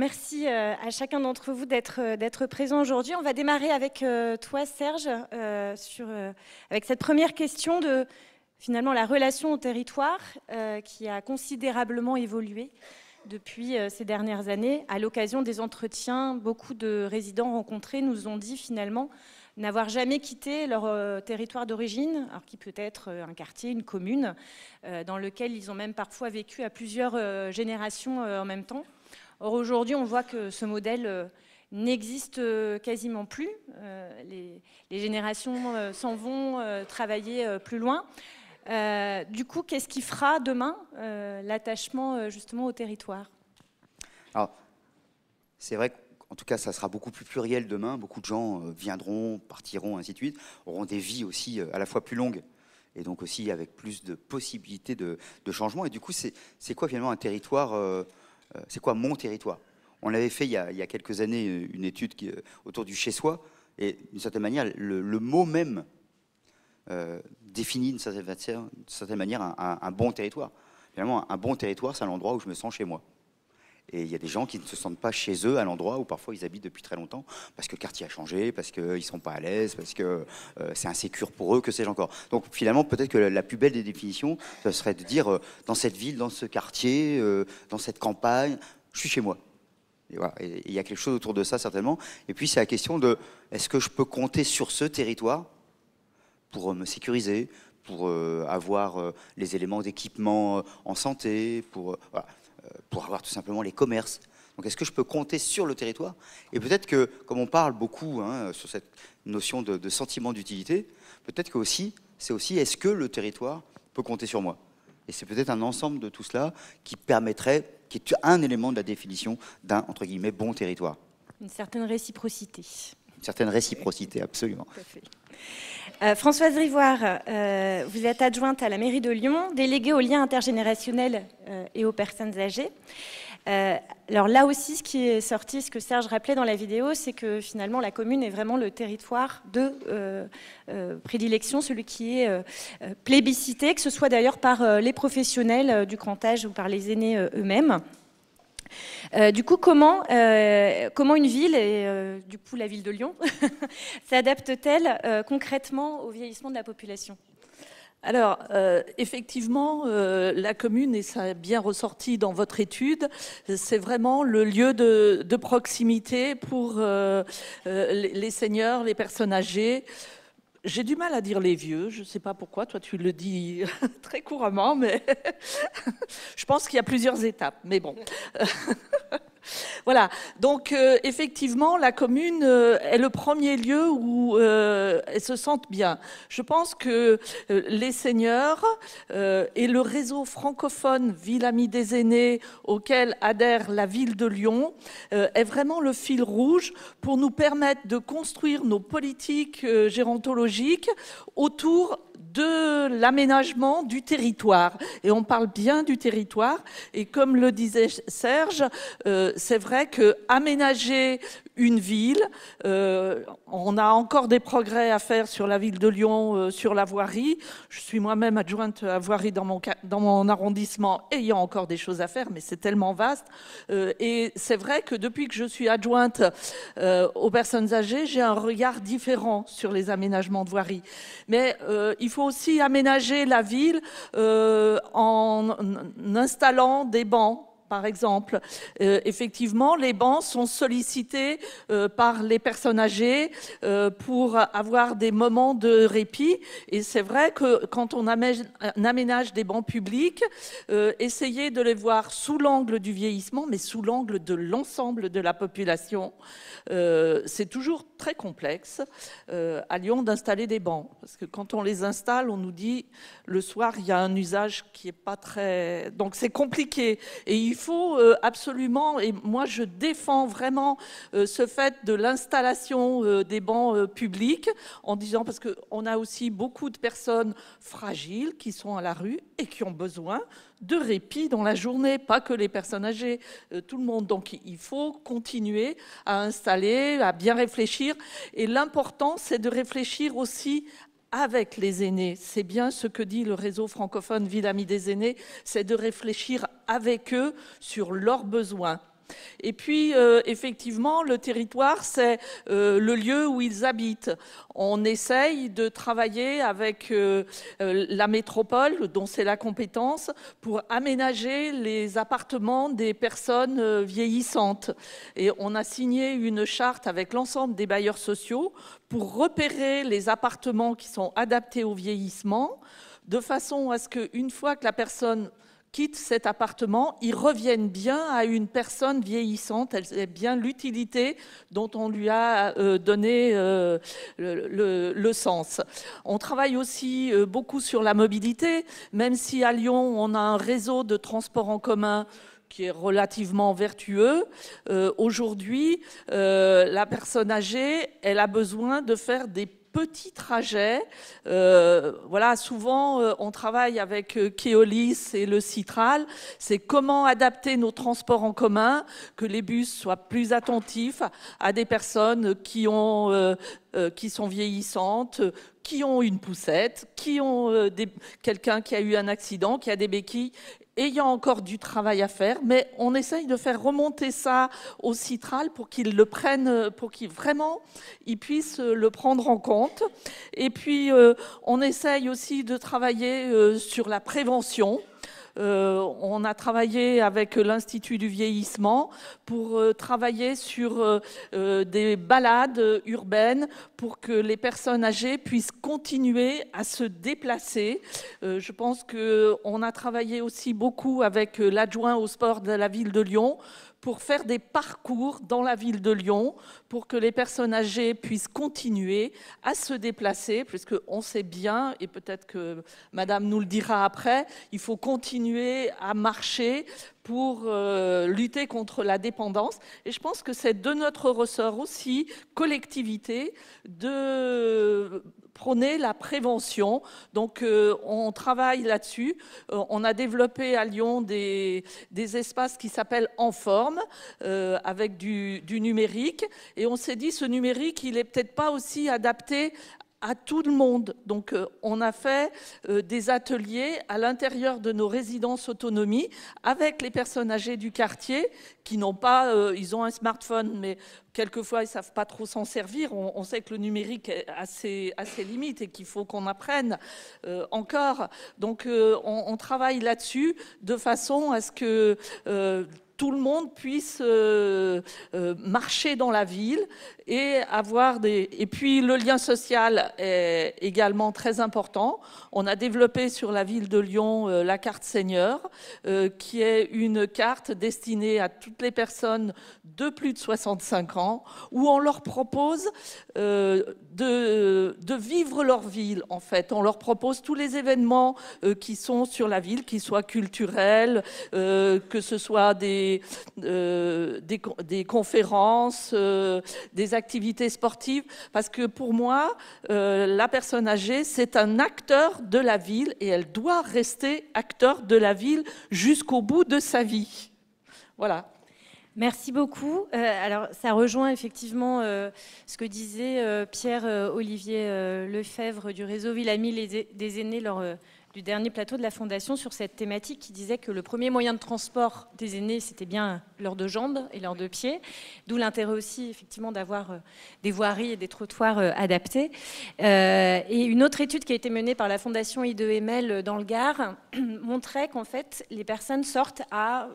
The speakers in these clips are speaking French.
merci à chacun d'entre vous d'être présent aujourd'hui. On va démarrer avec toi, Serge, avec cette première question de finalement la relation au territoire qui a considérablement évolué depuis ces dernières années. À l'occasion des entretiens, beaucoup de résidents rencontrés nous ont dit finalement n'avoir jamais quitté leur territoire d'origine, alors qui peut être un quartier, une commune, dans lequel ils ont même parfois vécu à plusieurs générations en même temps. Or aujourd'hui, on voit que ce modèle n'existe quasiment plus. Les générations s'en vont travailler plus loin. Du coup, qu'est-ce qui fera demain l'attachement justement au territoire? Alors, c'est vrai qu'en tout cas, ça sera beaucoup plus pluriel demain. Beaucoup de gens viendront, partiront, ainsi de suite, auront des vies aussi à la fois plus longues et donc aussi avec plus de possibilités de changement. Et du coup, c'est quoi finalement un territoire c'est quoi mon territoire? On avait fait il y a quelques années une étude autour du chez-soi, et d'une certaine manière, le mot même définit d'une certaine manière un bon territoire. Finalement, un bon territoire, c'est un endroit où je me sens chez moi. Et il y a des gens qui ne se sentent pas chez eux à l'endroit où parfois ils habitent depuis très longtemps, parce que le quartier a changé, parce qu'ils ne sont pas à l'aise, parce que c'est insécure pour eux, que sais-je encore. Donc finalement, peut-être que la plus belle des définitions, ce serait de dire dans cette ville, dans ce quartier, dans cette campagne, je suis chez moi. Et voilà. Et il y a quelque chose autour de ça, certainement. Et puis c'est la question de, est-ce que je peux compter sur ce territoire pour me sécuriser, pour avoir les éléments d'équipement en santé, pour avoir tout simplement les commerces. Donc est-ce que je peux compter sur le territoire? Et peut-être que, comme on parle beaucoup sur cette notion de sentiment d'utilité, peut-être que c'est aussi est-ce que le territoire peut compter sur moi? Et c'est peut-être un ensemble de tout cela qui permettrait, qui est un élément de la définition d'un, entre guillemets, bon territoire. Une certaine réciprocité. Une certaine réciprocité, absolument. Tout à fait. Françoise Rivoire, vous êtes adjointe à la mairie de Lyon, déléguée aux liens intergénérationnels et aux personnes âgées. Alors là aussi, ce qui est sorti, ce que Serge rappelait dans la vidéo, c'est que finalement la commune est vraiment le territoire de prédilection, celui qui est plébiscité, que ce soit d'ailleurs par les professionnels du grand âge ou par les aînés eux-mêmes. Du coup, comment une ville, et du coup la ville de Lyon, s'adapte-t-elle concrètement au vieillissement de la population? Alors, effectivement, la commune, et ça a bien ressorti dans votre étude, c'est vraiment le lieu de proximité pour les seniors, les personnes âgées. J'ai du mal à dire les vieux, je ne sais pas pourquoi, toi tu le dis très couramment, mais je pense qu'il y a plusieurs étapes, mais bon. Voilà, donc effectivement, la commune est le premier lieu où elles se sentent bien. Je pense que les seniors et le réseau francophone Ville Amie des Aînés auquel adhère la ville de Lyon est vraiment le fil rouge pour nous permettre de construire nos politiques gérontologiques autour de l'aménagement du territoire. Et on parle bien du territoire. Et comme le disait Serge, c'est vrai qu'aménager une ville, on a encore des progrès à faire sur la ville de Lyon, sur la voirie. Je suis moi-même adjointe à voirie dans mon arrondissement, et il y a encore des choses à faire, mais c'est tellement vaste. Et c'est vrai que depuis que je suis adjointe aux personnes âgées, j'ai un regard différent sur les aménagements de voirie. Mais il faut aussi aménager la ville en installant des bancs. Par exemple, effectivement, les bancs sont sollicités par les personnes âgées pour avoir des moments de répit. Et c'est vrai que quand on aménage des bancs publics, essayer de les voir sous l'angle du vieillissement, mais sous l'angle de l'ensemble de la population, c'est toujours très complexe à Lyon d'installer des bancs. Parce que quand on les installe, on nous dit le soir, il y a un usage qui n'est pas très... Donc c'est compliqué. Et il faut absolument, et moi je défends vraiment ce fait de l'installation des bancs publics, en disant, parce qu'on a aussi beaucoup de personnes fragiles qui sont à la rue et qui ont besoin de répit dans la journée, pas que les personnes âgées, tout le monde. Donc il faut continuer à installer, à bien réfléchir. Et l'important, c'est de réfléchir aussi avec les aînés. C'est bien ce que dit le réseau francophone Ville Amie des Aînés, c'est de réfléchir avec eux sur leurs besoins. Et puis, effectivement, le territoire, c'est le lieu où ils habitent. On essaye de travailler avec la métropole, dont c'est la compétence, pour aménager les appartements des personnes vieillissantes. Et on a signé une charte avec l'ensemble des bailleurs sociaux pour repérer les appartements qui sont adaptés au vieillissement, de façon à ce qu'une fois que la personne quitte cet appartement, il revienne bien à une personne vieillissante, elle est bien l'utilité dont on lui a donné le sens. On travaille aussi beaucoup sur la mobilité, même si à Lyon, on a un réseau de transport en commun qui est relativement vertueux. Aujourd'hui, la personne âgée, elle a besoin de faire des petits trajets. Voilà, souvent, on travaille avec Keolis et le Citral. C'est comment adapter nos transports en commun, que les bus soient plus attentifs à des personnes qui sont vieillissantes, qui ont une poussette, qui ont quelqu'un qui a eu un accident, qui a des béquilles. Et il y a encore du travail à faire, mais on essaye de faire remonter ça au Citral pour qu'ils le prennent, pour qu'ils vraiment ils puissent le prendre en compte. Et puis, on essaye aussi de travailler sur la prévention. On a travaillé avec l'Institut du vieillissement pour travailler sur des balades urbaines pour que les personnes âgées puissent continuer à se déplacer. Je pense qu'on a travaillé aussi beaucoup avec l'adjoint au sport de la ville de Lyon pour faire des parcours dans la ville de Lyon, pour que les personnes âgées puissent continuer à se déplacer, puisqu'on sait bien, et peut-être que Madame nous le dira après, il faut continuer à marcher pour lutter contre la dépendance. Et je pense que c'est de notre ressort aussi, collectivité, de prôner la prévention. Donc, on travaille là-dessus. On a développé à Lyon des espaces qui s'appellent En Forme, avec du numérique. Et on s'est dit, ce numérique, il n'est peut-être pas aussi adapté à tout le monde. Donc, on a fait des ateliers à l'intérieur de nos résidences autonomie avec les personnes âgées du quartier qui n'ont pas, ils ont un smartphone, mais quelquefois, ils ne savent pas trop s'en servir. On sait que le numérique a ses limites et qu'il faut qu'on apprenne encore. Donc, on travaille là-dessus de façon à ce que tout le monde puisse marcher dans la ville et avoir des... Et puis, le lien social est également très important. On a développé sur la ville de Lyon la carte senior, qui est une carte destinée à toutes les personnes de plus de 65 ans, où on leur propose de vivre leur ville, en fait. On leur propose tous les événements qui sont sur la ville, qu'ils soient culturels, que ce soit des conférences, des activités sportives, parce que pour moi, la personne âgée, c'est un acteur de la ville et elle doit rester acteur de la ville jusqu'au bout de sa vie. Voilà. Merci beaucoup. Alors, ça rejoint effectivement ce que disait Pierre-Olivier Lefebvre du réseau Ville-Amie des aînés lors du dernier plateau de la Fondation sur cette thématique, qui disait que le premier moyen de transport des aînés, c'était bien leurs deux jambes et leurs deux pieds, d'où l'intérêt aussi effectivement d'avoir des voiries et des trottoirs adaptés. Et une autre étude qui a été menée par la Fondation I2ML dans le Gard montrait qu'en fait, les personnes sortent à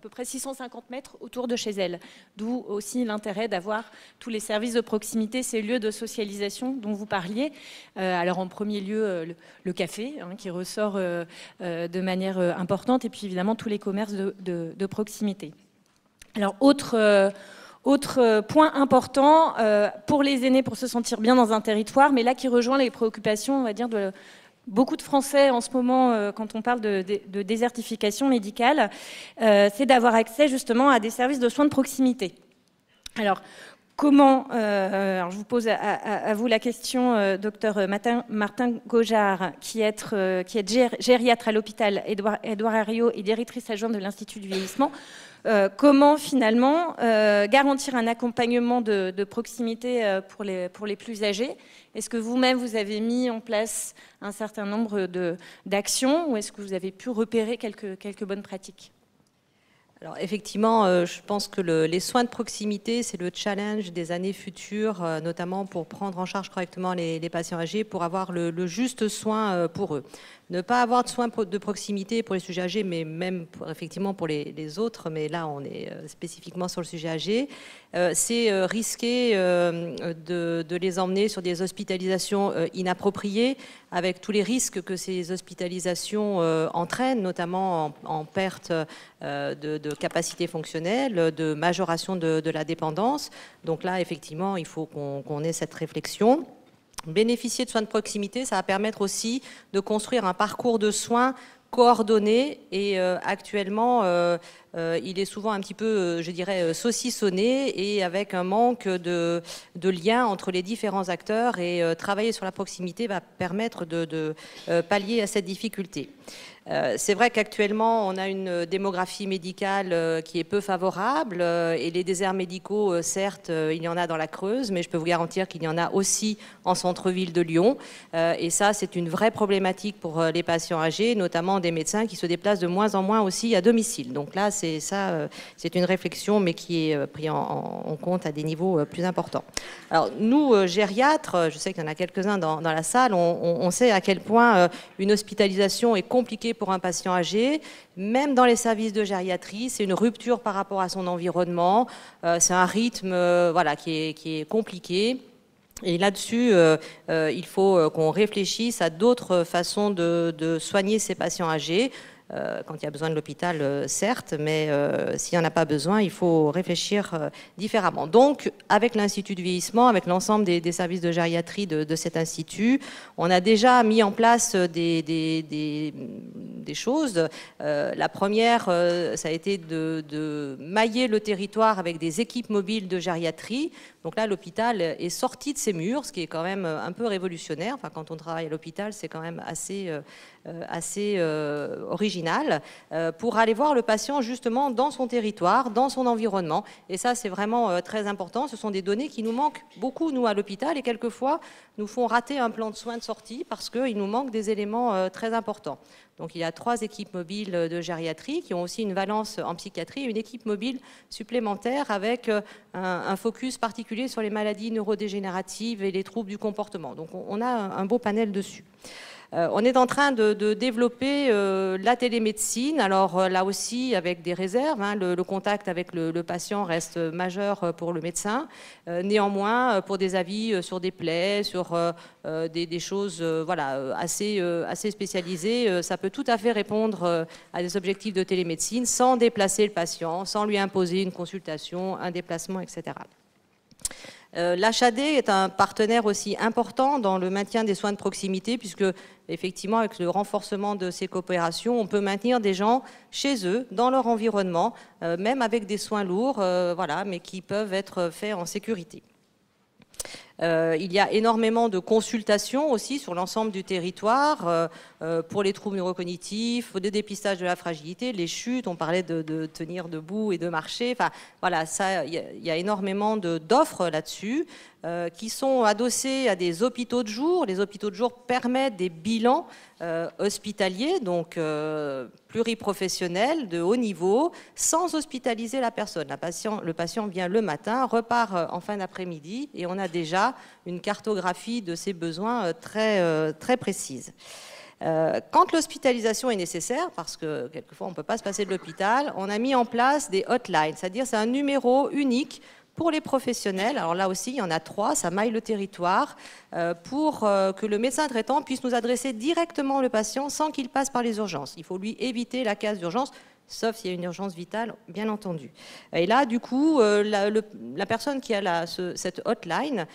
peu près 650 mètres autour de chez elles, d'où aussi l'intérêt d'avoir tous les services de proximité, ces lieux de socialisation dont vous parliez. Alors en premier lieu, le café, qui ressort de manière importante, et puis évidemment tous les commerces de proximité. Alors autre point important pour les aînés, pour se sentir bien dans un territoire, mais là qui rejoint les préoccupations, on va dire, de beaucoup de Français en ce moment, quand on parle de désertification médicale, c'est d'avoir accès justement à des services de soins de proximité. Alors, comment, alors je vous pose à vous la question, docteur Martin Gaujard, qui est gériatre à l'hôpital Édouard Herriot et directrice adjointe de l'Institut du vieillissement, comment finalement garantir un accompagnement de proximité pour les plus âgés? Est-ce que vous-même, vous avez mis en place un certain nombre d'actions, ou est-ce que vous avez pu repérer quelques bonnes pratiques? Alors effectivement, je pense que les soins de proximité, c'est le challenge des années futures, notamment pour prendre en charge correctement les patients âgés, pour avoir le juste soin pour eux. Ne pas avoir de soins de proximité pour les sujets âgés, mais même effectivement pour les autres, mais là on est spécifiquement sur le sujet âgé, c'est risquer de les emmener sur des hospitalisations inappropriées, avec tous les risques que ces hospitalisations entraînent, notamment en perte de capacité fonctionnelle, de majoration de la dépendance. Donc là, effectivement, il faut qu'on ait cette réflexion. Bénéficier de soins de proximité, ça va permettre aussi de construire un parcours de soins coordonné et actuellement il est souvent un petit peu, je dirais, saucissonné et avec un manque de lien entre les différents acteurs, et travailler sur la proximité va permettre de pallier à cette difficulté. C'est vrai qu'actuellement, on a une démographie médicale qui est peu favorable et les déserts médicaux, certes, il y en a dans la Creuse, mais je peux vous garantir qu'il y en a aussi en centre-ville de Lyon. Et ça, c'est une vraie problématique pour les patients âgés, notamment des médecins qui se déplacent de moins en moins aussi à domicile. Donc là, c'est une réflexion, mais qui est prise en compte à des niveaux plus importants. Alors nous, gériatres, je sais qu'il y en a quelques-uns dans la salle, on sait à quel point une hospitalisation est compliquée pour un patient âgé, même dans les services de gériatrie, c'est une rupture par rapport à son environnement, c'est un rythme voilà, qui est compliqué. Et là-dessus, il faut qu'on réfléchisse à d'autres façons de soigner ces patients âgés. Quand il y a besoin de l'hôpital, certes, mais s'il n'y en a pas besoin, il faut réfléchir différemment. Donc, avec l'Institut du vieillissement, avec l'ensemble des services de gériatrie de cet institut, on a déjà mis en place des choses. La première, ça a été de mailler le territoire avec des équipes mobiles de gériatrie. Donc là, l'hôpital est sorti de ses murs, ce qui est quand même un peu révolutionnaire. Enfin, quand on travaille à l'hôpital, c'est quand même assez original, pour aller voir le patient justement dans son territoire, dans son environnement. Et ça, c'est vraiment très important. Ce sont des données qui nous manquent beaucoup, nous, à l'hôpital, et quelquefois nous font rater un plan de soins de sortie parce qu'il nous manque des éléments très importants. Donc il y a 3 équipes mobiles de gériatrie qui ont aussi une valence en psychiatrie, une équipe mobile supplémentaire avec un focus particulier sur les maladies neurodégénératives et les troubles du comportement. Donc on a un beau panel dessus. On est en train de développer la télémédecine, alors là aussi avec des réserves, hein, le contact avec le patient reste majeur pour le médecin. Néanmoins, pour des avis sur des plaies, sur des choses voilà, assez spécialisées, ça peut tout à fait répondre à des objectifs de télémédecine sans déplacer le patient, sans lui imposer une consultation, un déplacement, etc. L'HAD est un partenaire aussi important dans le maintien des soins de proximité, puisque effectivement avec le renforcement de ces coopérations, on peut maintenir des gens chez eux, dans leur environnement, même avec des soins lourds, voilà, mais qui peuvent être faits en sécurité. Il y a énormément de consultations aussi sur l'ensemble du territoire pour les troubles neurocognitifs, le dépistage de la fragilité, les chutes, on parlait de tenir debout et de marcher. Enfin, voilà, il y a énormément d'offres là-dessus qui sont adossées à des hôpitaux de jour. Les hôpitaux de jour permettent des bilans hospitaliers, donc pluriprofessionnels, de haut niveau, sans hospitaliser la personne. Le patient vient le matin, repart en fin d'après-midi et on a déjà une cartographie de ses besoins très précise. Quand l'hospitalisation est nécessaire, parce que quelquefois on ne peut pas se passer de l'hôpital, on a mis en place des hotlines, c'est-à-dire c'est un numéro unique pour les professionnels. Alors là aussi, il y en a 3, ça maille le territoire, pour que le médecin traitant puisse nous adresser directement le patient sans qu'il passe par les urgences. Il faut lui éviter la case d'urgence, sauf s'il y a une urgence vitale, bien entendu. Et là, du coup, la personne qui a cette hotline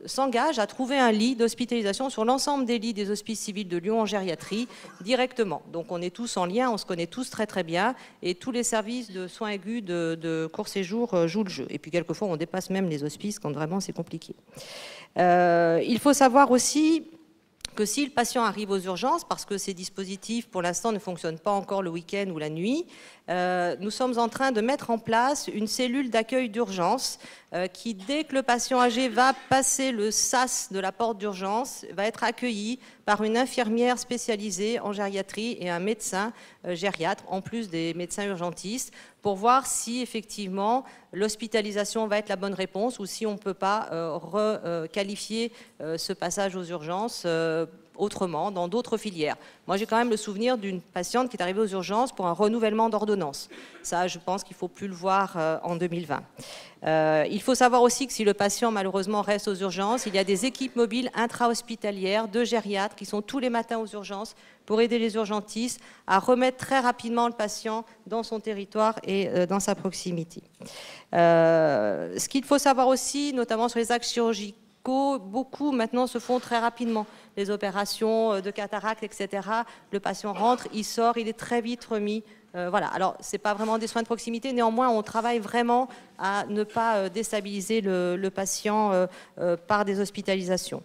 s'engage à trouver un lit d'hospitalisation sur l'ensemble des lits des hospices civils de Lyon en gériatrie directement. Donc on est tous en lien, on se connaît tous très très bien, et tous les services de soins aigus de court séjour jouent le jeu. Et puis quelquefois, on dépasse même les hospices quand vraiment c'est compliqué. Il faut savoir aussi que si le patient arrive aux urgences, parce que ces dispositifs, pour l'instant, ne fonctionnent pas encore le week-end ou la nuit, nous sommes en train de mettre en place une cellule d'accueil d'urgence qui, dès que le patient âgé va passer le sas de la porte d'urgence, va être accueilli par une infirmière spécialisée en gériatrie et un médecin gériatre, en plus des médecins urgentistes, pour voir si effectivement l'hospitalisation va être la bonne réponse ou si on ne peut pas requalifier ce passage aux urgences autrement, dans d'autres filières. Moi, j'ai quand même le souvenir d'une patiente qui est arrivée aux urgences pour un renouvellement d'ordonnance. Ça, je pense qu'il ne faut plus le voir en 2020. Il faut savoir aussi que si le patient, malheureusement, reste aux urgences, il y a des équipes mobiles intra-hospitalières de gériatres qui sont tous les matins aux urgences pour aider les urgentistes à remettre très rapidement le patient dans son territoire et dans sa proximité. Ce qu'il faut savoir aussi, notamment sur les actes chirurgicaux, beaucoup maintenant se font très rapidement. Les opérations de cataracte, etc. Le patient rentre, il sort, il est très vite remis. Voilà. Alors, ce n'est pas vraiment des soins de proximité. Néanmoins, on travaille vraiment à ne pas déstabiliser le patient par des hospitalisations.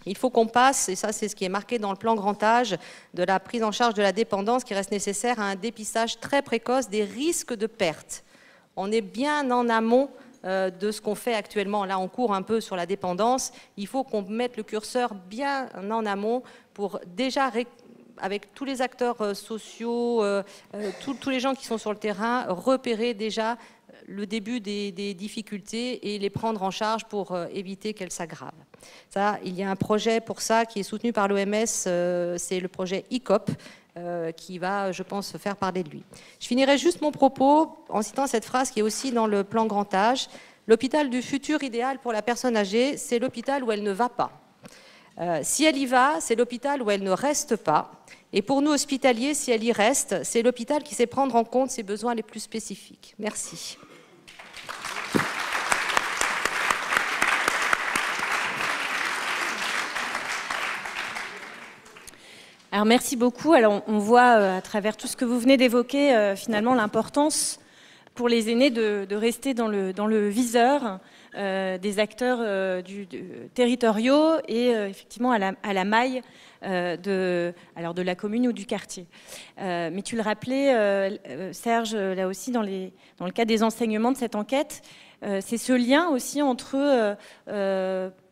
Il faut qu'on passe, et ça c'est ce qui est marqué dans le plan grand âge, de la prise en charge de la dépendance qui reste nécessaire à un dépistage très précoce des risques de perte. On est bien en amont de ce qu'on fait actuellement. Là, on court un peu sur la dépendance. Il faut qu'on mette le curseur bien en amont pour déjà, avec tous les acteurs sociaux, tous les gens qui sont sur le terrain, repérer déjà le début des difficultés et les prendre en charge pour éviter qu'elles s'aggravent. Ça, il y a un projet pour ça qui est soutenu par l'OMS, c'est le projet ICOP, qui va, je pense, faire parler de lui. Je finirai juste mon propos en citant cette phrase qui est aussi dans le plan grand âge. L'hôpital du futur idéal pour la personne âgée, c'est l'hôpital où elle ne va pas. Si elle y va, c'est l'hôpital où elle ne reste pas. Et pour nous, hospitaliers, si elle y reste, c'est l'hôpital qui sait prendre en compte ses besoins les plus spécifiques. Merci. Alors merci beaucoup. Alors on voit à travers tout ce que vous venez d'évoquer finalement l'importance pour les aînés de rester dans le viseur des acteurs territoriaux et effectivement à la maille de la commune ou du quartier. Mais tu le rappelais, Serge, là aussi dans le cadre des enseignements de cette enquête, c'est ce lien aussi entre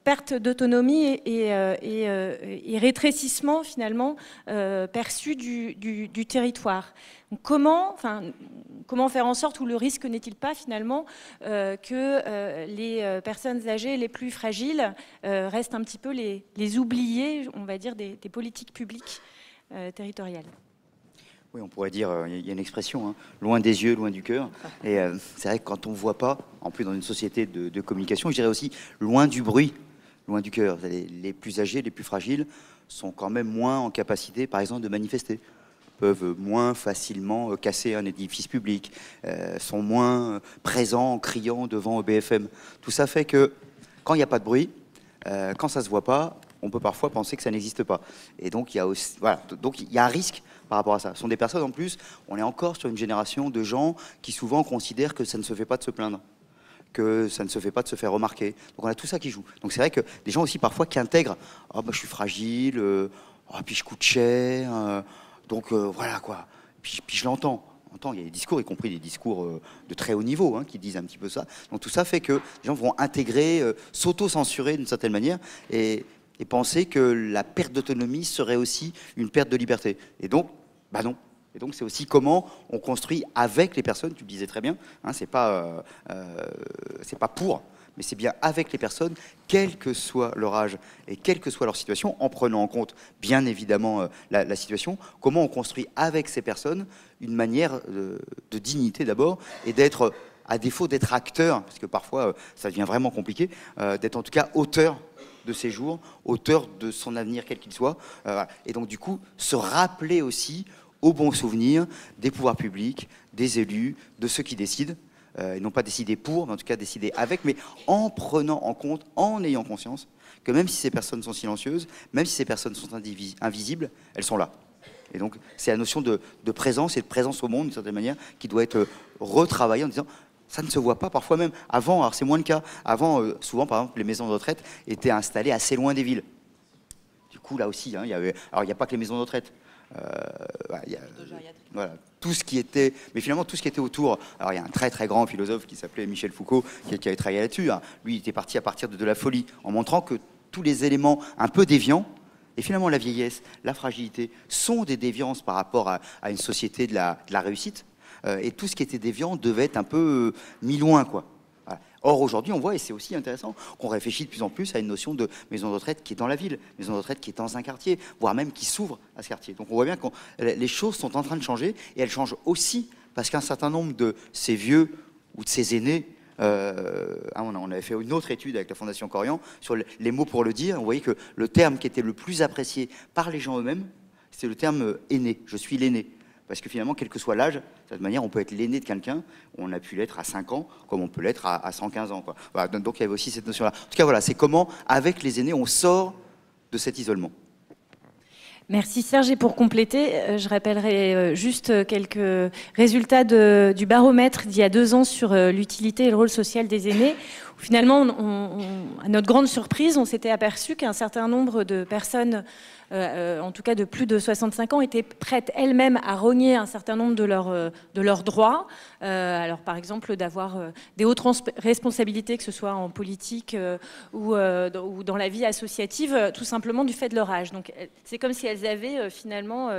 perte d'autonomie et rétrécissement finalement perçu du territoire. Donc, comment faire en sorte, ou le risque n'est-il pas finalement que les personnes âgées les plus fragiles restent un petit peu les oubliés, on va dire, des politiques publiques territoriales? Oui, on pourrait dire, il y a une expression, hein, loin des yeux, loin du cœur. Et c'est vrai que quand on ne voit pas, en plus dans une société de communication, je dirais aussi loin du bruit, loin du cœur. Les plus âgés, les plus fragiles sont quand même moins en capacité, par exemple, de manifester, peuvent moins facilement casser un édifice public, sont moins présents en criant devant BFM. Tout ça fait que quand il n'y a pas de bruit, quand ça ne se voit pas, on peut parfois penser que ça n'existe pas. Et donc il y a aussi, voilà, donc il y a un risque par rapport à ça. Ce sont des personnes, en plus, on est encore sur une génération de gens qui souvent considèrent que ça ne se fait pas de se plaindre, que ça ne se fait pas de se faire remarquer. Donc on a tout ça qui joue. Donc c'est vrai que des gens aussi parfois qui intègrent « oh, bah, je suis fragile, puis je coûte cher, donc voilà quoi ». Puis je l'entends. Il y a des discours, y compris des discours de très haut niveau, hein, qui disent un petit peu ça. Donc tout ça fait que les gens vont intégrer, s'auto-censurer d'une certaine manière et penser que la perte d'autonomie serait aussi une perte de liberté. Et donc, bah non. Et donc, c'est aussi comment on construit avec les personnes, tu le disais très bien, hein, c'est pas pour, mais c'est bien avec les personnes, quel que soit leur âge et quelle que soit leur situation, en prenant en compte, bien évidemment, la situation, comment on construit avec ces personnes une manière de dignité d'abord, et d'être, à défaut d'être acteur, parce que parfois, ça devient vraiment compliqué, d'être en tout cas auteur de ses jours, auteur de son avenir, quel qu'il soit, et donc du coup, se rappeler aussi au bon souvenir des pouvoirs publics, des élus, de ceux qui décident, et non pas décider pour, mais en tout cas décider avec, mais en prenant en compte, en ayant conscience que même si ces personnes sont silencieuses, même si ces personnes sont invisibles, elles sont là. Et donc c'est la notion de présence et de présence au monde, d'une certaine manière, qui doit être retravaillée en disant ça ne se voit pas, parfois même. Avant, alors c'est moins le cas, avant, souvent par exemple, les maisons de retraite étaient installées assez loin des villes. Du coup, là aussi, hein, alors il n'y a pas que les maisons de retraite. Voilà, tout ce qui était, mais finalement tout ce qui était autour. Alors il y a un très très grand philosophe qui s'appelait Michel Foucault qui avait travaillé là-dessus. Hein. Lui, il était parti à partir de la folie, en montrant que tous les éléments un peu déviants, et finalement la vieillesse, la fragilité, sont des déviances par rapport à une société de la réussite. Et tout ce qui était déviant devait être un peu mis loin, quoi. Voilà. Or, aujourd'hui, on voit, et c'est aussi intéressant, qu'on réfléchit de plus en plus à une notion de maison de retraite qui est dans la ville, maison de retraite qui est dans un quartier, voire même qui s'ouvre à ce quartier. Donc on voit bien que les choses sont en train de changer, et elles changent aussi parce qu'un certain nombre de ces vieux ou de ces aînés, on avait fait une autre étude avec la Fondation Corian sur les mots pour le dire, on voyait que le terme qui était le plus apprécié par les gens eux-mêmes, c'est le terme aîné, je suis l'aîné. Parce que finalement, quel que soit l'âge, de cette manière, on peut être l'aîné de quelqu'un, on a pu l'être à 5 ans, comme on peut l'être à 115 ans. Quoi. Voilà, donc il y avait aussi cette notion-là. En tout cas, voilà, c'est comment, avec les aînés, on sort de cet isolement. Merci Serge. Et pour compléter, je rappellerai juste quelques résultats du baromètre d'il y a 2 ans sur l'utilité et le rôle social des aînés. Où finalement, à notre grande surprise, on s'était aperçu qu'un certain nombre de personnes, en tout cas de plus de 65 ans, étaient prêtes elles-mêmes à rogner un certain nombre de leurs droits. Alors par exemple d'avoir des hautes responsabilités, que ce soit en politique ou dans la vie associative, tout simplement du fait de leur âge. Donc c'est comme si elles avaient finalement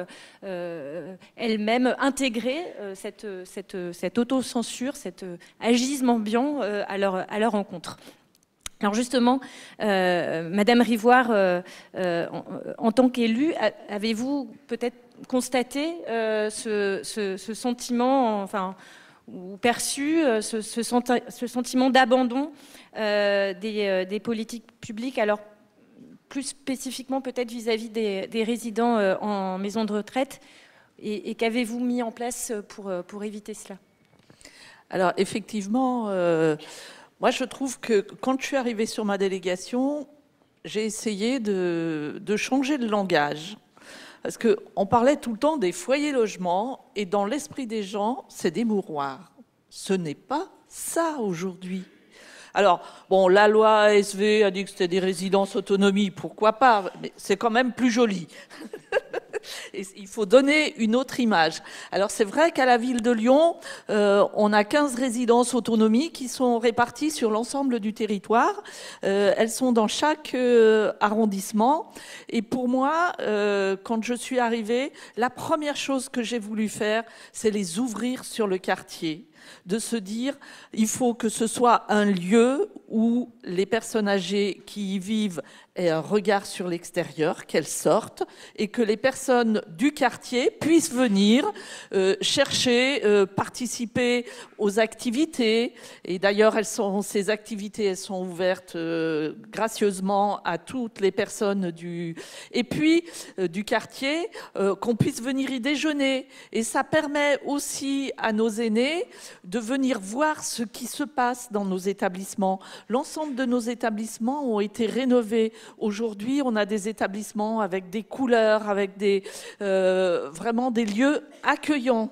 elles-mêmes intégré cette autocensure, cet agisme ambiant à leur encontre. Alors justement, Madame Rivoire, en tant qu'élue, avez-vous peut-être constaté ce sentiment, enfin, ou perçu ce sentiment d'abandon des politiques publiques, alors plus spécifiquement peut-être vis-à-vis des résidents en maison de retraite, et qu'avez-vous mis en place pour éviter cela? Alors effectivement, moi je trouve que quand je suis arrivée sur ma délégation, j'ai essayé de changer de langage. Parce qu'on parlait tout le temps des foyers logements, et dans l'esprit des gens, c'est des mouroirs. Ce n'est pas ça aujourd'hui. Alors, bon, la loi ASV a dit que c'était des résidences autonomie, pourquoi pas, mais c'est quand même plus joli. Et il faut donner une autre image. Alors c'est vrai qu'à la ville de Lyon, on a 15 résidences autonomie qui sont réparties sur l'ensemble du territoire. Elles sont dans chaque arrondissement. Et pour moi, quand je suis arrivée, la première chose que j'ai voulu faire, c'est les ouvrir sur le quartier. De se dire, il faut que ce soit un lieu où les personnes âgées qui y vivent aient un regard sur l'extérieur, qu'elles sortent, et que les personnes du quartier puissent venir chercher, participer aux activités. Et d'ailleurs, ces activités, elles sont ouvertes gracieusement à toutes les personnes du quartier, qu'on puisse venir y déjeuner. Et ça permet aussi à nos aînés de venir voir ce qui se passe dans nos établissements. L'ensemble de nos établissements ont été rénovés. Aujourd'hui, on a des établissements avec des couleurs, avec vraiment des lieux accueillants,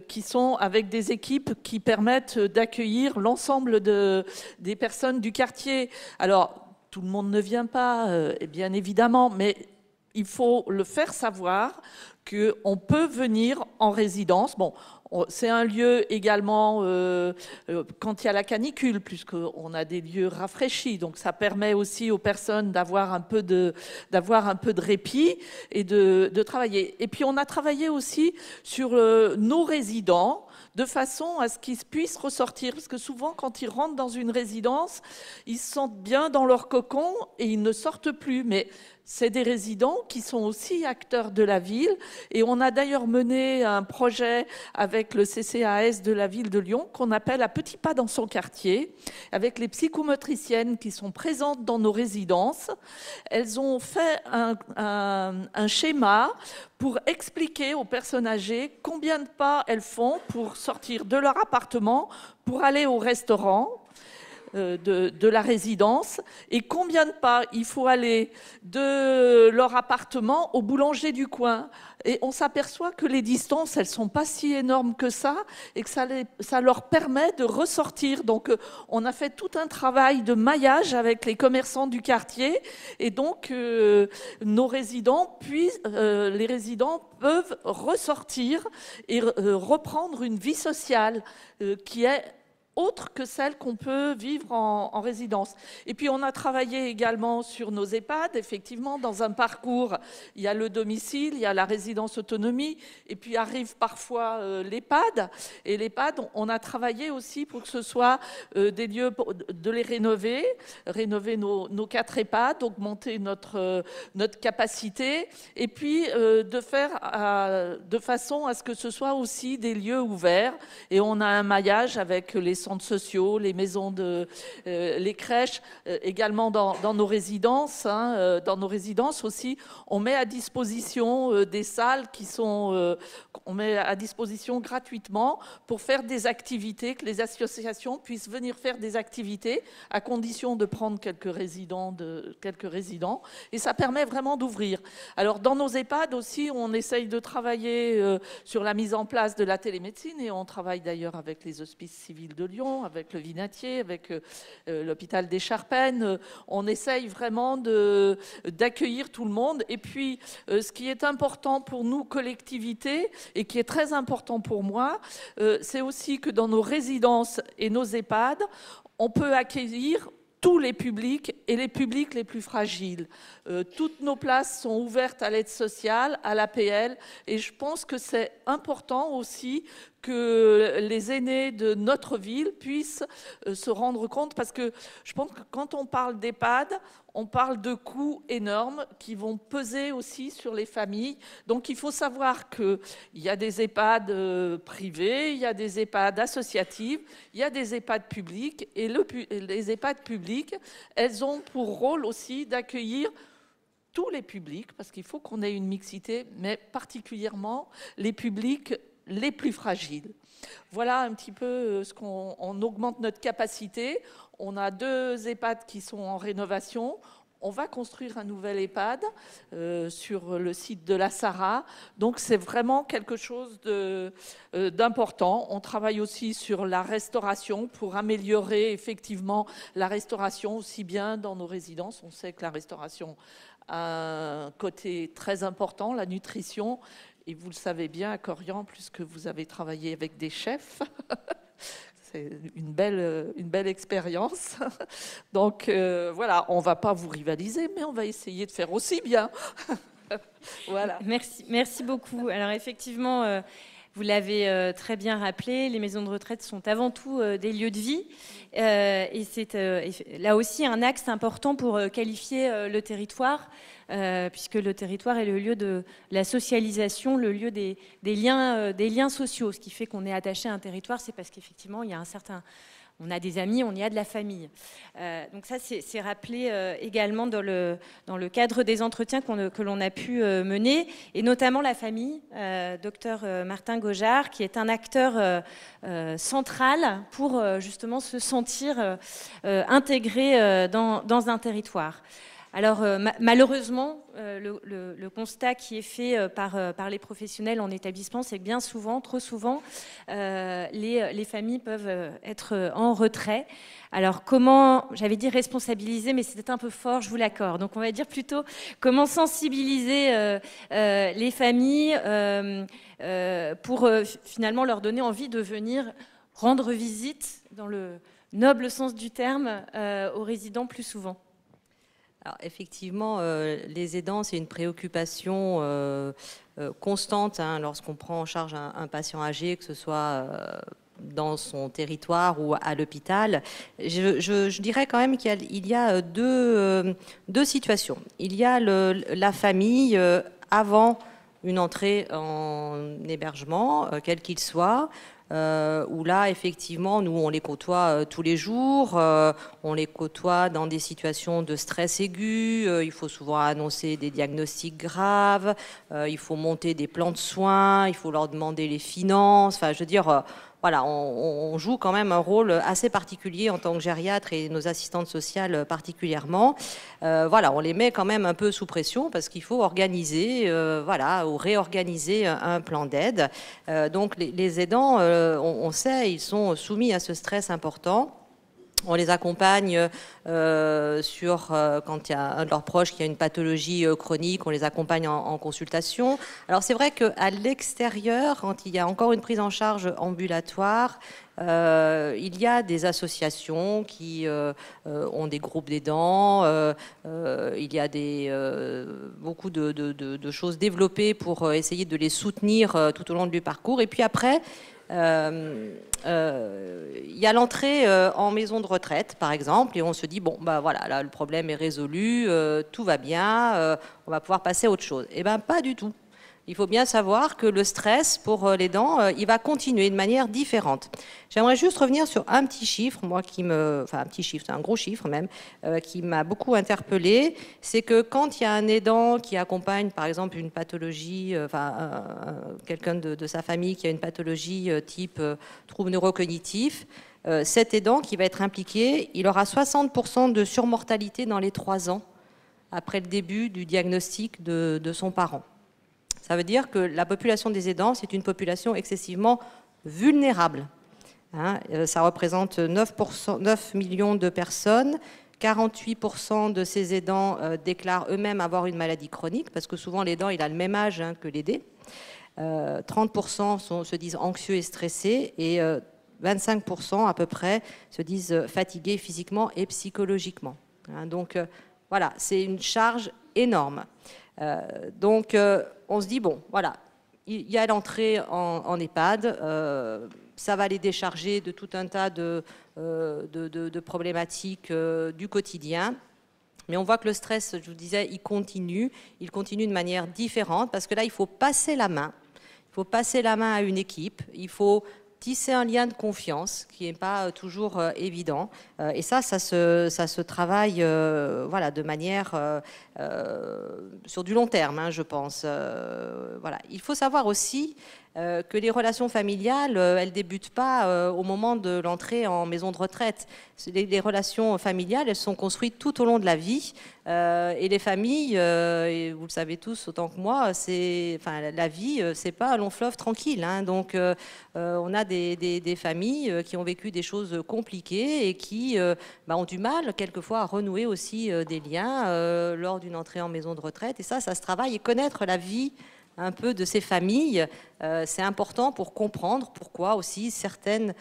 qui sont avec des équipes qui permettent d'accueillir l'ensemble des personnes du quartier. Alors, tout le monde ne vient pas, bien évidemment, mais il faut le faire savoir qu'on peut venir en résidence. Bon, c'est un lieu également quand il y a la canicule, puisqu'on a des lieux rafraîchis. Donc ça permet aussi aux personnes d'avoir un peu de répit et de travailler. Et puis on a travaillé aussi sur nos résidents, de façon à ce qu'ils puissent ressortir. Parce que souvent, quand ils rentrent dans une résidence, ils se sentent bien dans leur cocon et ils ne sortent plus. Mais c'est des résidents qui sont aussi acteurs de la ville. Et on a d'ailleurs mené un projet avec le CCAS de la ville de Lyon qu'on appelle « À petits pas dans son quartier », avec les psychomotriciennes qui sont présentes dans nos résidences. Elles ont fait un schéma pour expliquer aux personnes âgées combien de pas elles font pour sortir de leur appartement, pour aller au restaurant. de la résidence et combien de pas il faut aller de leur appartement au boulanger du coin. Et on s'aperçoit que les distances, elles ne sont pas si énormes que ça et que ça leur permet de ressortir. Donc, on a fait tout un travail de maillage avec les commerçants du quartier et donc les résidents peuvent ressortir et reprendre une vie sociale qui est autre que celle qu'on peut vivre en résidence. Et puis on a travaillé également sur nos EHPAD, effectivement, dans un parcours, il y a le domicile, il y a la résidence autonomie, et puis arrive parfois l'EHPAD. Et l'EHPAD, on a travaillé aussi pour que ce soit des lieux de les rénover nos 4 EHPAD, augmenter notre capacité, et puis de faire de façon à ce que ce soit aussi des lieux ouverts. Et on a un maillage avec les centres sociaux, les maisons les crèches, également dans nos résidences. Dans nos résidences aussi, on met à disposition des salles on met à disposition gratuitement pour faire des activités, que les associations puissent venir faire des activités à condition de prendre quelques résidents. Et ça permet vraiment d'ouvrir. Alors dans nos EHPAD aussi, on essaye de travailler sur la mise en place de la télémédecine et on travaille d'ailleurs avec les hospices civils de Lyon, avec le Vinatier, avec l'hôpital des Charpennes. On essaye vraiment d'accueillir tout le monde. Et puis, ce qui est important pour nous, collectivités, et qui est très important pour moi, c'est aussi que dans nos résidences et nos EHPAD, on peut accueillir tous les publics et les publics les plus fragiles. Toutes nos places sont ouvertes à l'aide sociale, à l'APL, et je pense que c'est important aussi que les aînés de notre ville puissent se rendre compte, parce que je pense que quand on parle d'EHPAD, on parle de coûts énormes qui vont peser aussi sur les familles. Donc il faut savoir qu'il y a des EHPAD privés, il y a des EHPAD associatifs, il y a des EHPAD publics, et les EHPAD publics, elles ont pour rôle aussi d'accueillir tous les publics, parce qu'il faut qu'on ait une mixité, mais particulièrement les publics les plus fragiles. Voilà un petit peu ce qu'on augmente notre capacité. On a 2 EHPAD qui sont en rénovation. On va construire un nouvel EHPAD sur le site de la Sarah. Donc c'est vraiment quelque chose d'important. On travaille aussi sur la restauration pour améliorer effectivement la restauration aussi bien dans nos résidences. On sait que la restauration a un côté très important, la nutrition. Et vous le savez bien à Corian, puisque vous avez travaillé avec des chefs. C'est une belle expérience. Donc voilà, on ne va pas vous rivaliser, mais on va essayer de faire aussi bien. Voilà. Merci beaucoup. Alors effectivement, vous l'avez très bien rappelé, les maisons de retraite sont avant tout des lieux de vie. Et c'est là aussi un axe important pour qualifier le territoire, puisque le territoire est le lieu de la socialisation, le lieu des liens sociaux. Ce qui fait qu'on est attaché à un territoire, c'est parce qu'effectivement, il y a on a des amis, on y a de la famille. Donc ça, c'est rappelé également dans le cadre des entretiens que l'on a pu mener, et notamment la famille, docteur Martin Gaujard, qui est un acteur central pour justement se sentir intégré dans un territoire. Alors malheureusement, le constat qui est fait par les professionnels en établissement, c'est que bien souvent, trop souvent, les familles peuvent être en retrait. Alors comment, j'avais dit responsabiliser, mais c'était un peu fort, je vous l'accorde. Donc on va dire plutôt comment sensibiliser les familles pour finalement leur donner envie de venir rendre visite, dans le noble sens du terme, aux résidents plus souvent. Alors, effectivement, les aidants, c'est une préoccupation constante lorsqu'on prend en charge un patient âgé, que ce soit dans son territoire ou à l'hôpital. Je dirais quand même qu'il y a deux situations. Il y a la famille avant une entrée en hébergement, quel qu'il soit, où là, effectivement, nous, on les côtoie tous les jours, on les côtoie dans des situations de stress aigu, il faut souvent annoncer des diagnostics graves, il faut monter des plans de soins, il faut leur demander les finances, enfin, je veux dire, voilà, on joue quand même un rôle assez particulier en tant que gériatre et nos assistantes sociales particulièrement. Voilà, on les met quand même un peu sous pression parce qu'il faut organiser, voilà, ou réorganiser un plan d'aide. Donc les aidants, on sait, ils sont soumis à ce stress important. On les accompagne quand il y a un de leurs proches qui a une pathologie chronique, on les accompagne en consultation. Alors c'est vrai qu'à l'extérieur, quand il y a encore une prise en charge ambulatoire, il y a des associations qui ont des groupes d'aidants, il y a beaucoup de choses développées pour essayer de les soutenir tout au long du parcours. Et puis après, il y a l'entrée en maison de retraite, par exemple, et on se dit, bon, bah voilà, là, le problème est résolu, tout va bien, on va pouvoir passer à autre chose. Eh bien, pas du tout. Il faut bien savoir que le stress pour l'aidant, il va continuer de manière différente. J'aimerais juste revenir sur un petit chiffre, enfin un petit chiffre, c'est un gros chiffre même, qui m'a beaucoup interpellée. C'est que quand il y a un aidant qui accompagne par exemple une pathologie, quelqu'un de sa famille qui a une pathologie type trouble neurocognitif, cet aidant qui va être impliqué, il aura 60% de surmortalité dans les 3 ans après le début du diagnostic de son parent. Ça veut dire que la population des aidants, c'est une population excessivement vulnérable. Hein, ça représente 9 millions de personnes. 48% de ces aidants déclarent eux-mêmes avoir une maladie chronique, parce que souvent l'aidant, il a le même âge que l'aidé. 30% se disent anxieux et stressés, et 25% à peu près se disent fatigués physiquement et psychologiquement. Hein, donc voilà, c'est une charge énorme. Donc on se dit, bon, voilà, il y a l'entrée en EHPAD, ça va les décharger de tout un tas de problématiques du quotidien. Mais on voit que le stress, je vous disais, il continue de manière différente, parce que là, il faut passer la main. Il faut passer la main à une équipe, il faut tisser un lien de confiance qui n'est pas toujours évident. Et ça se travaille voilà, de manière sur du long terme, hein, je pense. Voilà. Il faut savoir aussi que les relations familiales, elles ne débutent pas au moment de l'entrée en maison de retraite. Les relations familiales, elles sont construites tout au long de la vie. Et les familles, et vous le savez tous autant que moi, la vie, c'est pas un long fleuve tranquille. Hein. Donc, on a des familles qui ont vécu des choses compliquées et qui ont du mal, quelquefois, à renouer aussi des liens lors d'une entrée en maison de retraite. Et ça se travaille. Et connaître la vie un peu de ces familles, c'est important pour comprendre pourquoi aussi certaines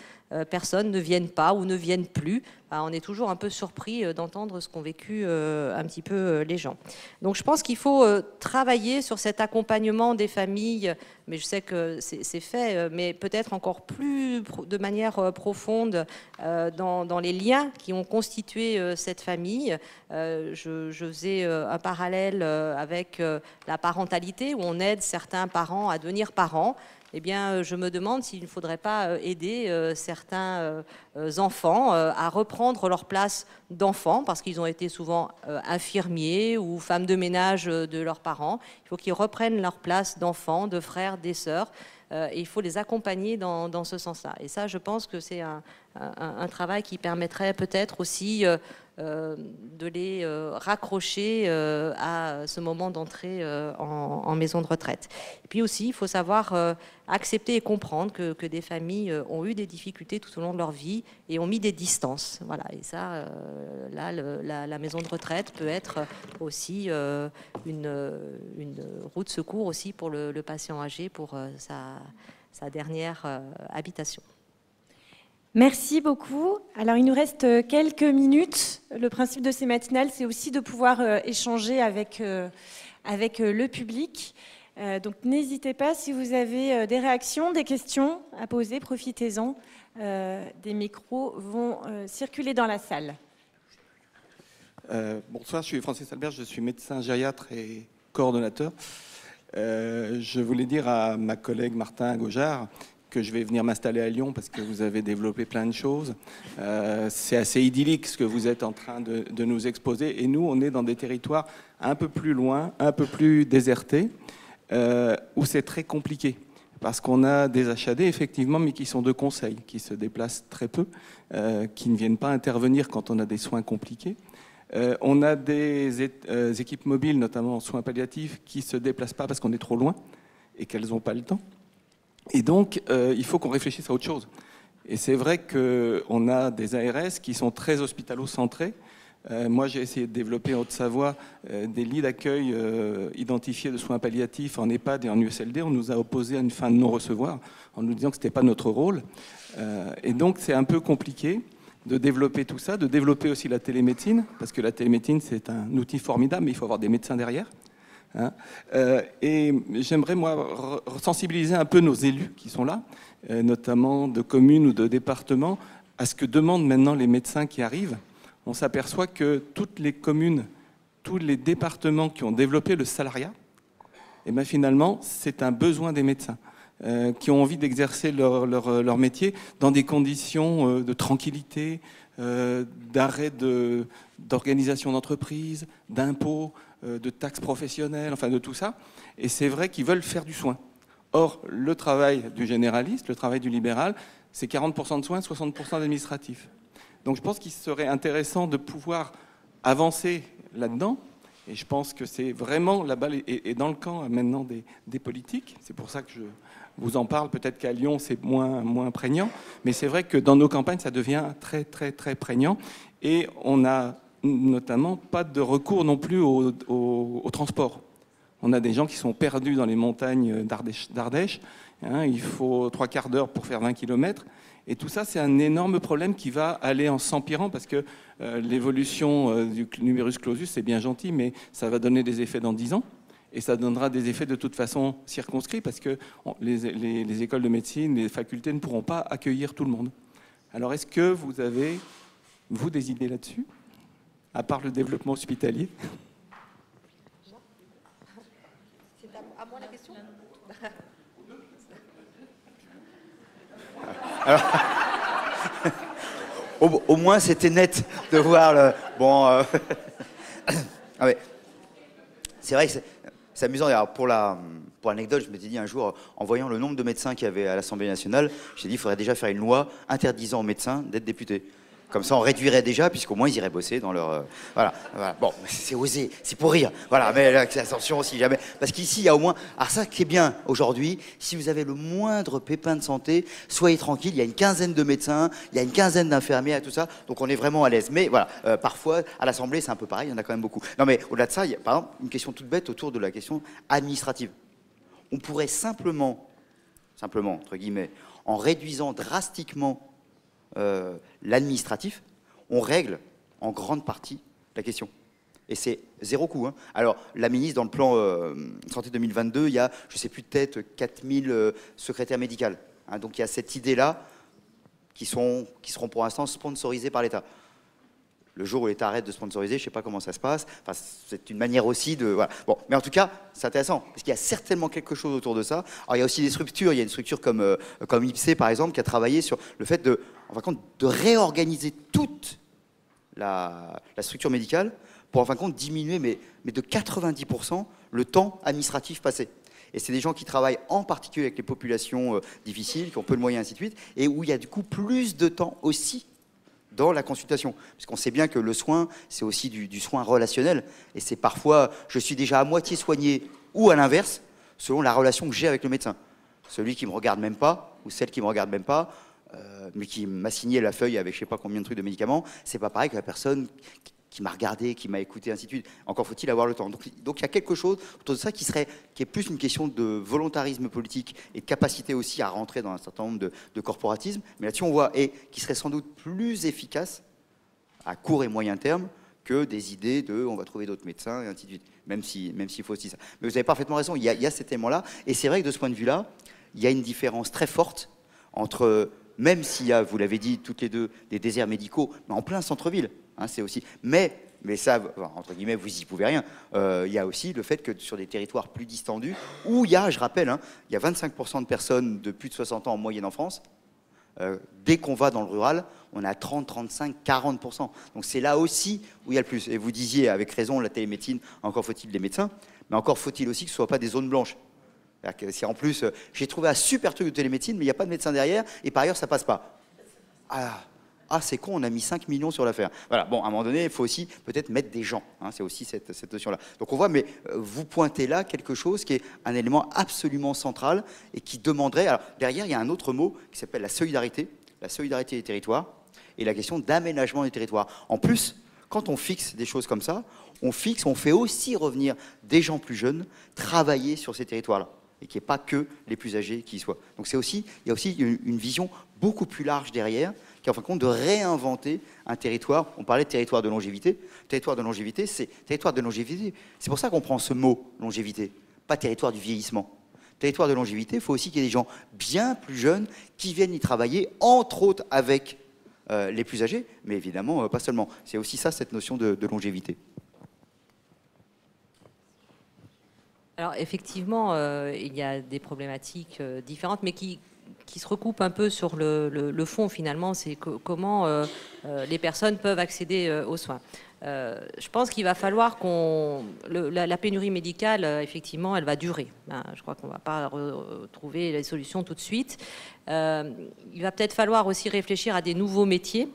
personnes ne viennent pas ou ne viennent plus. Enfin, on est toujours un peu surpris d'entendre ce qu'ont vécu un petit peu les gens. Donc je pense qu'il faut travailler sur cet accompagnement des familles, mais je sais que c'est fait, mais peut-être encore plus de manière profonde dans les liens qui ont constitué cette famille. Je faisais un parallèle avec la parentalité, où on aide certains parents à devenir parents. Eh bien, je me demande s'il ne faudrait pas aider certains enfants à reprendre leur place d'enfants, parce qu'ils ont été souvent infirmiers ou femmes de ménage de leurs parents. Il faut qu'ils reprennent leur place d'enfants, de frères, des sœurs, et il faut les accompagner dans ce sens-là. Et ça, je pense que c'est un travail qui permettrait peut-être aussi de les raccrocher à ce moment d'entrée en maison de retraite. Et puis aussi, il faut savoir accepter et comprendre que des familles ont eu des difficultés tout au long de leur vie et ont mis des distances. Voilà. Et ça, là, la maison de retraite peut être aussi une roue de secours aussi pour le patient âgé, pour sa dernière habitation. Merci beaucoup. Alors, il nous reste quelques minutes. Le principe de ces matinales, c'est aussi de pouvoir échanger avec le public. Donc, n'hésitez pas, si vous avez des réactions, des questions à poser, profitez-en. Des micros vont circuler dans la salle. Bonsoir, je suis Francis Albert, je suis médecin gériatre et coordonnateur. Je voulais dire à ma collègue Martin Gaujard que je vais venir m'installer à Lyon parce que vous avez développé plein de choses. C'est assez idyllique ce que vous êtes en train de nous exposer. Et nous, on est dans des territoires un peu plus loin, un peu plus désertés, où c'est très compliqué. parce qu'on a des HAD, effectivement, mais qui sont de conseil, qui se déplacent très peu, qui ne viennent pas intervenir quand on a des soins compliqués. On a des équipes mobiles, notamment en soins palliatifs, qui ne se déplacent pas parce qu'on est trop loin et qu'elles n'ont pas le temps. Et donc, il faut qu'on réfléchisse à autre chose. Et c'est vrai qu'on a des ARS qui sont très hospitalo-centrés. Moi, j'ai essayé de développer en Haute-Savoie des lits d'accueil identifiés de soins palliatifs en EHPAD et en USLD. On nous a opposé à une fin de non-recevoir en nous disant que ce n'était pas notre rôle. Et donc, c'est un peu compliqué de développer tout ça, de développer aussi la télémédecine, parce que la télémédecine, c'est un outil formidable, mais il faut avoir des médecins derrière. Et j'aimerais, moi, sensibiliser un peu nos élus qui sont là, notamment de communes ou de départements, à ce que demandent maintenant les médecins qui arrivent. On s'aperçoit que toutes les communes, tous les départements qui ont développé le salariat, et bien finalement, c'est un besoin des médecins qui ont envie d'exercer leur métier dans des conditions de tranquillité, d'arrêt d'organisation d'entreprise, d'impôts, de taxes professionnelles, enfin de tout ça. Et c'est vrai qu'ils veulent faire du soin. Or, le travail du généraliste, le travail du libéral, c'est 40% de soins, 60% d'administratif. Donc je pense qu'il serait intéressant de pouvoir avancer là-dedans. Et je pense que c'est vraiment, la balle est dans le camp maintenant des politiques. C'est pour ça que je vous en parle. Peut-être qu'à Lyon, c'est moins prégnant. Mais c'est vrai que dans nos campagnes, ça devient très, très, très prégnant. Et on n'a notamment pas de recours non plus au transport. On a des gens qui sont perdus dans les montagnes d'Ardèche. Il faut 3/4 d'heure pour faire 20 km. Et tout ça, c'est un énorme problème qui va aller en s'empirant parce que l'évolution du numerus clausus, c'est bien gentil, mais ça va donner des effets dans 10 ans. Et ça donnera des effets de toute façon circonscrits parce que les écoles de médecine, les facultés ne pourront pas accueillir tout le monde. Alors, est-ce que vous avez, vous, des idées là-dessus, à part le développement hospitalier ? C'est à moi la question ? Alors, au moins, c'était net de voir le... Bon, ah ouais. C'est vrai que c'est amusant. Alors, pour l'anecdote, je m'étais dit un jour, en voyant le nombre de médecins qu'il y avait à l'Assemblée nationale, j'ai dit qu'il faudrait déjà faire une loi interdisant aux médecins d'être députés. Comme ça, on réduirait déjà, puisqu'au moins, ils iraient bosser dans leur... Voilà. Bon, c'est osé, c'est pour rire. Voilà, mais là, attention aussi, jamais. Parce qu'ici, il y a au moins... Alors ça qui est bien aujourd'hui, si vous avez le moindre pépin de santé, soyez tranquille, il y a une quinzaine de médecins, il y a une quinzaine d'infirmières et tout ça, donc on est vraiment à l'aise. Mais voilà, parfois, à l'Assemblée, c'est un peu pareil, il y en a quand même beaucoup. Non, mais au-delà de ça, il y a, par exemple, une question toute bête autour de la question administrative. On pourrait simplement, entre guillemets, en réduisant drastiquement l'administratif, on règle en grande partie la question. Et c'est zéro coût. Hein. Alors, la ministre, dans le plan Santé 2022, il y a, je ne sais plus de tête, 4000 secrétaires médicales. Hein, donc, il y a cette idée-là qui seront pour l'instant sponsorisées par l'État. Le jour où l'État arrête de sponsoriser, je ne sais pas comment ça se passe. Enfin, c'est une manière aussi de... Voilà. Bon, mais en tout cas, c'est intéressant, parce qu'il y a certainement quelque chose autour de ça. Alors, il y a aussi des structures. Il y a une structure comme IPSE, par exemple, qui a travaillé sur le fait de réorganiser toute la structure médicale pour, en fin de compte, diminuer, mais de 90% le temps administratif passé. Et c'est des gens qui travaillent en particulier avec les populations difficiles, qui ont peu de moyens, ainsi de suite, et où il y a du coup plus de temps aussi dans la consultation. Parce qu'on sait bien que le soin, c'est aussi du soin relationnel. Et c'est parfois, je suis déjà à moitié soigné, ou à l'inverse, selon la relation que j'ai avec le médecin. Celui qui ne me regarde même pas, ou celle qui ne me regarde même pas, mais qui m'a signé la feuille avec je ne sais pas combien de trucs de médicaments, c'est pas pareil que la personne qui m'a regardé, qui m'a écouté, ainsi de suite. Encore faut-il avoir le temps. Donc il y a quelque chose autour de ça qui est plus une question de volontarisme politique et de capacité aussi à rentrer dans un certain nombre de corporatismes. Mais là-dessus, on voit, et qui serait sans doute plus efficace à court et moyen terme que des idées de on va trouver d'autres médecins, et ainsi de suite. Même s'il faut aussi ça. Mais vous avez parfaitement raison, il y a cet élément-là. Et c'est vrai que de ce point de vue-là, il y a une différence très forte entre, même s'il y a, vous l'avez dit toutes les deux, des déserts médicaux, mais en plein centre-ville. Hein, c'est aussi, mais ça, entre guillemets, vous y pouvez rien. Il y a aussi le fait que sur des territoires plus distendus, où il y a, je rappelle, hein, il y a 25% de personnes de plus de 60 ans en moyenne en France. Dès qu'on va dans le rural, on a 30, 35, 40%. Donc c'est là aussi où il y a le plus. Et vous disiez avec raison, la télémédecine, encore faut-il des médecins, mais encore faut-il aussi que ce ne soit pas des zones blanches. Si en plus, j'ai trouvé un super truc de télémédecine, mais il n'y a pas de médecin derrière, et par ailleurs, ça passe pas. Ah, c'est con, on a mis 5 millions sur l'affaire. Voilà, bon, à un moment donné, il faut aussi peut-être mettre des gens. Hein, c'est aussi cette notion-là. Donc on voit, mais vous pointez là quelque chose qui est un élément absolument central et qui demanderait... Alors, derrière, il y a un autre mot qui s'appelle la solidarité des territoires et la question d'aménagement des territoires. En plus, quand on fixe des choses comme ça, on fait aussi revenir des gens plus jeunes travailler sur ces territoires-là, et qu'il n'y ait pas que les plus âgés qui y soient. Donc il y a aussi une vision beaucoup plus large derrière, qui est en fin de compte de réinventer un territoire. On parlait de territoire de longévité. Territoire de longévité, c'est pour ça qu'on prend ce mot, longévité, pas territoire du vieillissement. Territoire de longévité, il faut aussi qu'il y ait des gens bien plus jeunes qui viennent y travailler, entre autres avec les plus âgés, mais évidemment pas seulement. C'est aussi ça, cette notion de longévité. Alors effectivement, il y a des problématiques différentes, mais qui se recoupent un peu sur le fond finalement, c'est comment les personnes peuvent accéder aux soins. Je pense qu'il va falloir la pénurie médicale, effectivement, elle va durer. Hein, je crois qu'on ne va pas retrouver les solutions tout de suite. Il va peut-être falloir aussi réfléchir à des nouveaux métiers.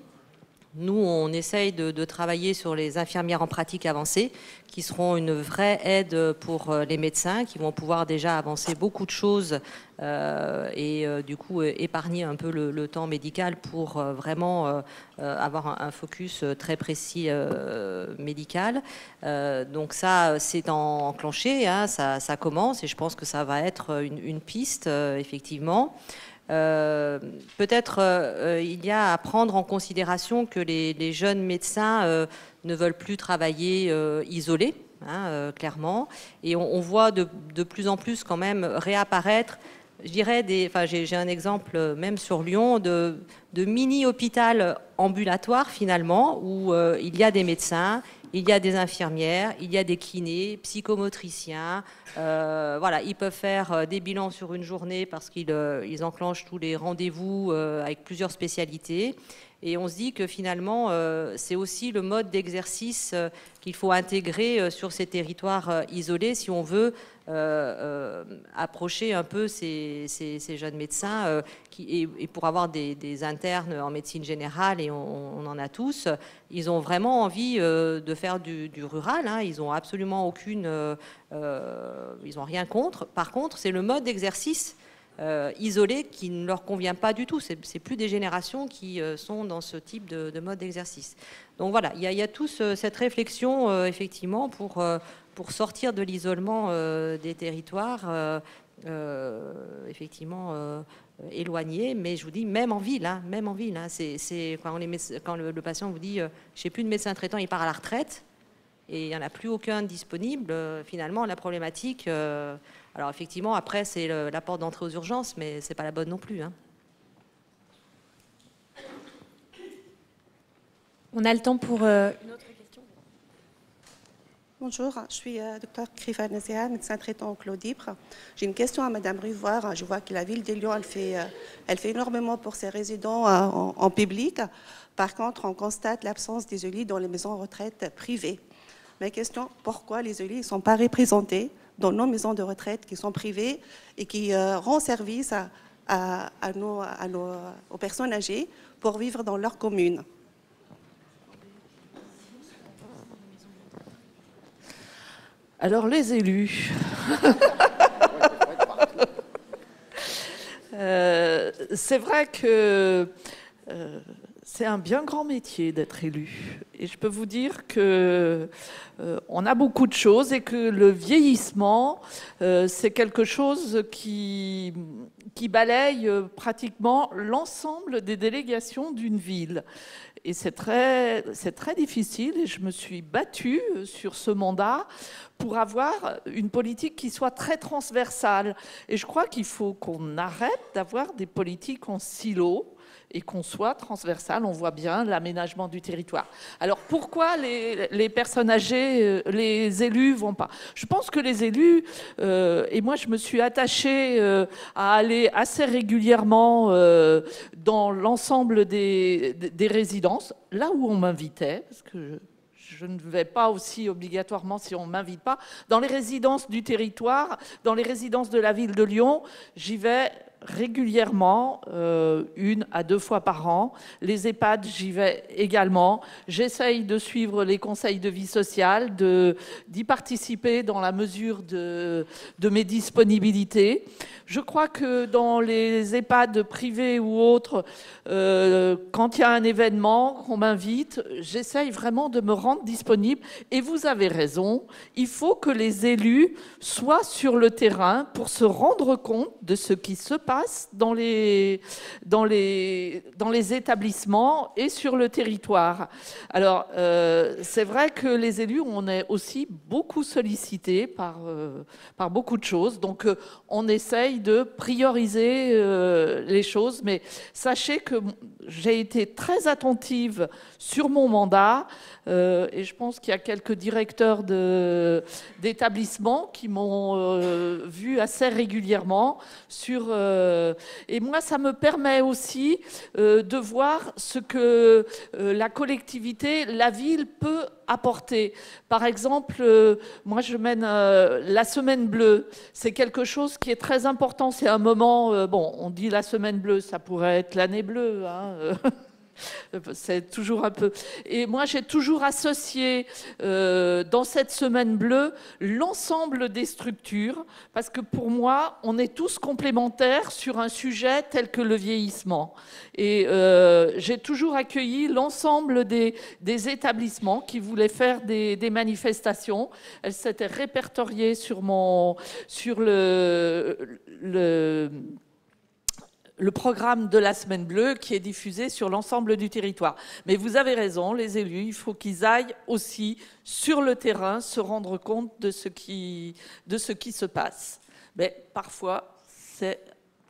Nous, on essaye de travailler sur les infirmières en pratique avancée, qui seront une vraie aide pour les médecins, qui vont pouvoir déjà avancer beaucoup de choses et du coup épargner un peu le temps médical pour vraiment avoir un focus très précis médical. Donc ça, c'est enclenché, hein, ça commence et je pense que ça va être une piste, effectivement. Peut-être il y a à prendre en considération que les jeunes médecins ne veulent plus travailler isolés, hein, clairement, et on voit de plus en plus quand même réapparaître, je dirais, j'ai un exemple même sur Lyon de mini-hôpital ambulatoire finalement, où il y a des médecins, il y a des infirmières, il y a des kinés, psychomotriciens. Voilà, ils peuvent faire des bilans sur une journée parce qu'ils enclenchent tous les rendez-vous avec plusieurs spécialités. Et on se dit que finalement, c'est aussi le mode d'exercice qu'il faut intégrer sur ces territoires isolés si on veut approcher un peu ces jeunes médecins et pour avoir des internes en médecine générale, et on en a tous, ils ont vraiment envie de faire du rural, hein, ils n'ont absolument aucune... ils n'ont rien contre. Par contre, c'est le mode d'exercice isolé qui ne leur convient pas du tout. C'est plus des générations qui sont dans ce type de mode d'exercice. Donc voilà, il y a tous cette réflexion effectivement pour sortir de l'isolement des territoires effectivement éloignés. Mais je vous dis, même en ville, hein, c'est quand le patient vous dit je n'ai plus de médecin traitant, il part à la retraite et il n'y en a plus aucun disponible. Finalement, la problématique... alors effectivement, après, c'est la porte d'entrée aux urgences, mais ce n'est pas la bonne non plus. Hein. On a le temps pour une autre question. Bonjour, je suis Dr Krifa Nazia, médecin traitant au Clos d'Ypres. J'ai une question à Madame Ruvoir. Je vois que la ville de Lyon, elle fait énormément pour ses résidents en public. Par contre, on constate l'absence des lits dans les maisons de retraite privées. Ma question, pourquoi les lits ne sont pas représentés dans nos maisons de retraite qui sont privées et qui rendent service aux personnes âgées pour vivre dans leur commune? Alors les élus, c'est vrai que c'est un bien grand métier d'être élu. Et je peux vous dire que on a beaucoup de choses et que le vieillissement, c'est quelque chose qui balaye pratiquement l'ensemble des délégations d'une ville. Et c'est très difficile, et je me suis battue sur ce mandat pour avoir une politique qui soit très transversale. Et je crois qu'il faut qu'on arrête d'avoir des politiques en silo et qu'on soit transversal. On voit bien l'aménagement du territoire. Alors pourquoi les personnes âgées, les élus vont pas? Je pense que les élus, et moi je me suis attachée à aller assez régulièrement dans l'ensemble des résidences, là où on m'invitait, parce que je ne vais pas aussi obligatoirement si on ne m'invite pas. Dans les résidences du territoire, dans les résidences de la ville de Lyon, j'y vais régulièrement, 1 à 2 fois par an. Les EHPAD, j'y vais également. J'essaye de suivre les conseils de vie sociale, d'y participer dans la mesure de mes disponibilités. Je crois que dans les EHPAD privés ou autres, quand il y a un événement, qu'on m'invite, j'essaye vraiment de me rendre disponible. Et vous avez raison, il faut que les élus soient sur le terrain pour se rendre compte de ce qui se passe dans les établissements et sur le territoire. Alors, c'est vrai que les élus, on est aussi beaucoup sollicités par beaucoup de choses. Donc, on essaye de prioriser les choses. Mais sachez que j'ai été très attentive sur mon mandat et je pense qu'il y a quelques directeurs d'établissements qui m'ont vu assez régulièrement et moi, ça me permet aussi de voir ce que la collectivité, la ville peut apporter. Par exemple, moi, je mène la Semaine Bleue. C'est quelque chose qui est très important. C'est un moment, bon, on dit la Semaine Bleue, ça pourrait être l'année bleue, hein, c'est toujours un peu... Et moi, j'ai toujours associé dans cette Semaine Bleue l'ensemble des structures, parce que pour moi, on est tous complémentaires sur un sujet tel que le vieillissement. Et j'ai toujours accueilli l'ensemble des établissements qui voulaient faire des manifestations. Elles s'étaient répertoriées sur le programme de la Semaine Bleue qui est diffusé sur l'ensemble du territoire. Mais vous avez raison, les élus, il faut qu'ils aillent aussi sur le terrain se rendre compte de ce qui se passe. Mais parfois, c'est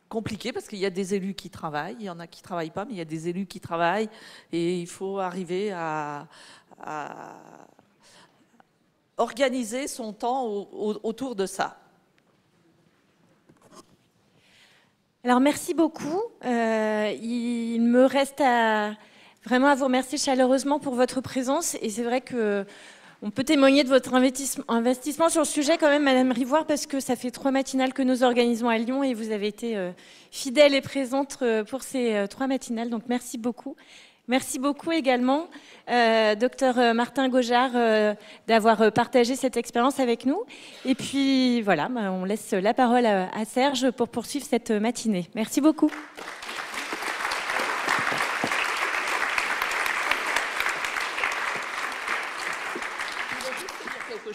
compliqué parce qu'il y a des élus qui travaillent, il y en a qui ne travaillent pas, mais il y a des élus qui travaillent et il faut arriver à organiser son temps autour de ça. Alors, merci beaucoup. Il me reste vraiment à vous remercier chaleureusement pour votre présence. Et c'est vrai qu'on peut témoigner de votre investissement sur le sujet quand même, Madame Rivoire, parce que ça fait 3 matinales que nous organisons à Lyon et vous avez été fidèle et présente pour ces 3 matinales. Donc, merci beaucoup. Merci beaucoup également, Dr Martin Gaujard, d'avoir partagé cette expérience avec nous. Et puis voilà, on laisse la parole à Serge pour poursuivre cette matinée. Merci beaucoup.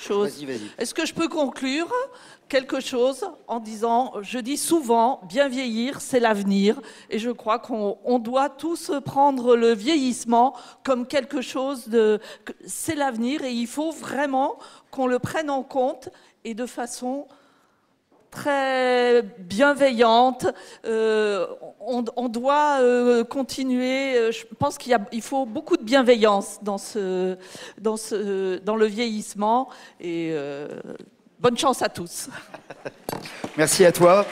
Vas-y. Est-ce que je peux conclure quelque chose en disant, je dis souvent, bien vieillir, c'est l'avenir. Et je crois qu'on doit tous prendre le vieillissement comme quelque chose c'est l'avenir et il faut vraiment qu'on le prenne en compte et de façon très bienveillante. On doit continuer. Je pense qu'il faut beaucoup de bienveillance dans le vieillissement. Et bonne chance à tous. Merci à toi.